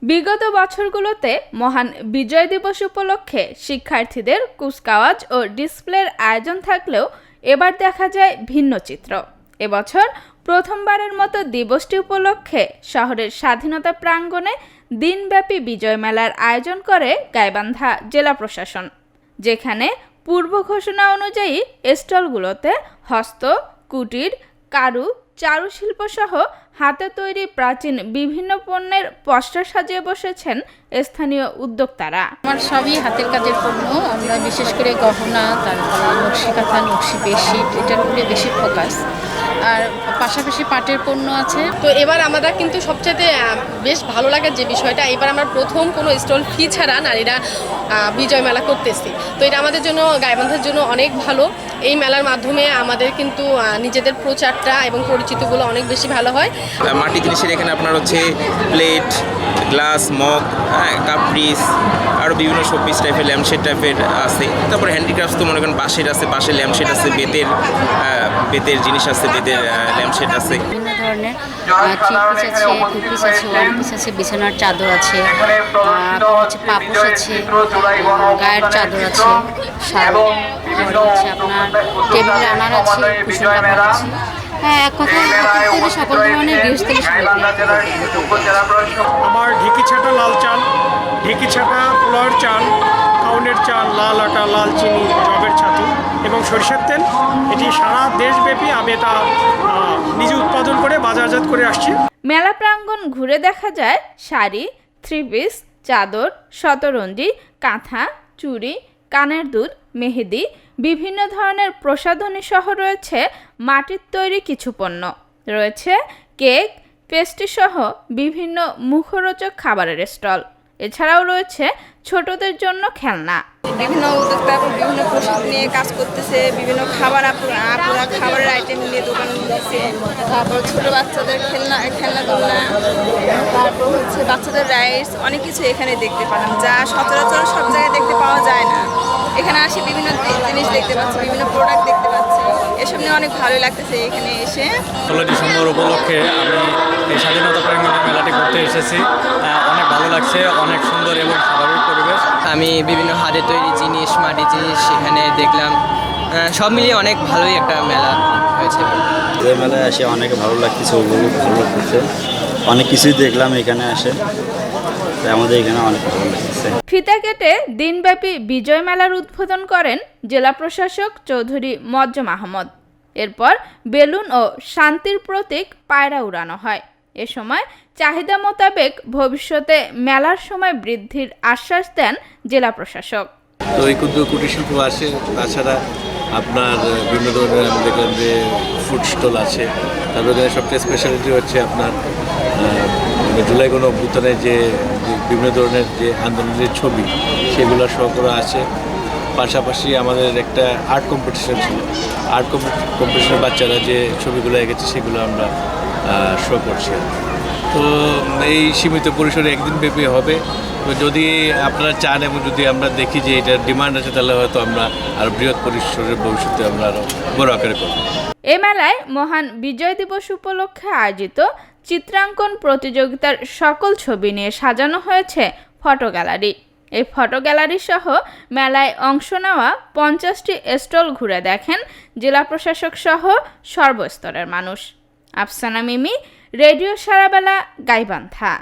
বিগত বছরগুলোতে মহান বিজয় দিবস উপলক্ষে শিক্ষার্থীদের কুচকাওয়াজ ও ডিসপ্লের আয়োজন থাকলেও এবার দেখা যায় ভিন্ন চিত্র। এবছর প্রথমবারের মতো দিবসটি উপলক্ষে শহরের স্বাধীনতা প্রাঙ্গণে দিনব্যাপী বিজয় মেলার আয়োজন করে গাইবান্ধা জেলা প্রশাসন, যেখানে পূর্ব ঘোষণা অনুযায়ী স্টলগুলোতে হস্ত, কুটির, কারু, চারুশিল্প সহ হাতে তৈরি প্রাচীন বিভিন্ন পণ্যের পোস্টার সাজিয়ে বসেছেন স্থানীয় উদ্যোক্তারা। আমার সবই হাতের কাজের পণ্য। আমরা বিশেষ করে গহনা, তারপরে নকশি কাঁথা, নকশি বেডশিট, এটার উপরে বেশি ফোকাস। আর পাশাপাশি পাটের পণ্য আছে। তো এবার আমরা কিন্তু সবচেয়ে বেশ ভালো লাগার যে বিষয়টা, এবার আমরা প্রথম কোনো স্টল ফি ছাড়া নারীরা বিজয় মেলা করতেছি। তো এটা আমাদের জন্য, গাইবান্ধার জন্য অনেক ভালো। এই মেলার মাধ্যমে আমাদের কিন্তু নিজেদের প্রচারটা এবং পরিচিতিগুলো অনেক বেশি ভালো হয়। মাটি জিনিসের এখানে আপনার হচ্ছে প্লেট, গ্লাস, মগ, কাপড়িস, আরও বিভিন্ন শোপিস টাইপের, ল্যাম্পশেড টাইপের আছে। তারপরে হ্যান্ডিক্রাফটস তো মনে করেন বাঁশের আছে, বাঁশের ল্যাম্পশেড আছে, বেতের জিনিস আছে, বেতের ল্যাম্পশেড আছে। বিভিন্ন ধরনের থ্রি পিস আছে, টু পিস আছে, ওয়ান পিস আছে, বিছানার চাদর আছে, হচ্ছে পাপোশ আছে, গায়ের চাদর আছে, শাড়ি হচ্ছে আপনার টেবিল রানার আছে, কুশন কাপড় আছে। হ্যাঁ, এক কথায় হাতের তৈরি সকল ধরনের গৃহস্থলী সামগ্রী। আমার ঢেঁকি ছাটা লাল চাল, ঢেঁকি ছাটা পোলাওয়ের চাল, কাউনের চাল, লাল আটা, লাল চিনি, জবের ছাতু এবং সরিষার তেল, এটি সারা দেশব্যাপী আমি এটা নিজে উৎপাদন করে বাজারজাত করে আসছি। মেলা প্রাঙ্গণ ঘুরে দেখা যায় শাড়ি, থ্রি পিস, চাদর, শতরঞ্জি, কাঁথা, চুড়ি, কানের দুল, মেহেদি, বিভিন্ন ধরনের প্রসাধনী সহ রয়েছে মাটির তৈরি কিছু পণ্য, রয়েছে কেক, পেস্ট্রি সহ বিভিন্ন মুখরোচক খাবারের স্টল। এছাড়াও রয়েছে ছোটদের জন্য খেলনা। বিভিন্ন উদ্যোক্তা বিভিন্ন পোশাক নিয়ে কাজ করতেছে, বিভিন্ন খাবারের আইটেম নিয়ে দোকান দিচ্ছে। তারপর ছোট বাচ্চাদের খেলনা দোলনা, তারপর হচ্ছে বাচ্চাদের রাইডস, অনেক কিছু এখানে দেখতে পেলাম যা সচরাচর সব জায়গায় দেখতে পাওয়া যায় না। এখানে আসি বিভিন্ন জিনিস দেখতে পাচ্ছি, বিভিন্ন প্রোডাক্ট দেখতে পাচ্ছি, এসব নিয়ে অনেক ভালো লাগতেছে এখানে এসে। 16 ডিসেম্বর উপলক্ষে আমি এই স্বাধীনতা প্রাঙ্গণে মেলাটি ঘুরতে এসেছি। অনেক ভালো লাগছে, অনেক সুন্দর এবং স্বাভাবিক পরিবেশ। আমি বিভিন্ন হাতে তৈরি জিনিস, মাটির জিনিস সেখানে দেখলাম। সব মিলিয়ে অনেক ভালোই একটা মেলা হয়েছে। এই মেলায় এসে অনেক ভালো লাগতেছে, ভালো লাগতেছে, অনেক কিছুই দেখলাম এখানে আসে, আমাদের এখানে অনেক ভালো লাগতেছে। ফিতা কেটে দিনব্যাপী বিজয় মেলার উদ্বোধন করেন জেলা প্রশাসক চৌধুরী মজ্জম আহমদ। এরপর বেলুন ও শান্তির প্রতীক পায়রা উড়ানো হয়। এ সময় চাহিদা মোতাবেক ভবিষ্যতে মেলার সময় বৃদ্ধির আশ্বাস দেন জেলা প্রশাসক। তো এই ক্ষুদ্র কুটির শিল্প আছে, তাছাড়া আপনার বিভিন্ন ধরনের আমি দেখলাম যে ফুড স্টল আছে। তারপরে সবচেয়ে স্পেশালিটি হচ্ছে আপনার জুলাই গণ অভ্যুত্থানের যে বিভিন্ন ধরনের যে আন্দোলনের ছবি, সেগুলো শো করা আছে। পাশাপাশি আমাদের একটা আর্ট কম্পিটিশন ছিল, আর্ট কম্পিটিশনের বাচ্চারা যে ছবিগুলো এঁকেছে সেগুলো আমরা শো করছি। তো এই সীমিত পরিসরে একদিন ব্যাপী হবে। তো যদি আপনারা চান এবং যদি আমরা দেখি যে এটার ডিমান্ড আছে, তাহলে হয়তো আমরা আরও বৃহৎ পরিসরে ভবিষ্যতে আমরা আরও বড় আকারে করব। এ মেলায় মহান বিজয় দিবস উপলক্ষে আয়োজিত চিত্রাঙ্কন প্রতিযোগিতার সকল ছবি নিয়ে সাজানো হয়েছে ফটো গ্যালারি। এই ফটো গ্যালারি সহ মেলায় অংশ নেওয়া 50টি স্টল ঘুরে দেখেন জেলা প্রশাসক সহ সর্বস্তরের মানুষ। আফসানা মিমি, রেডিও সারাবেলা, গাইবান্ধা।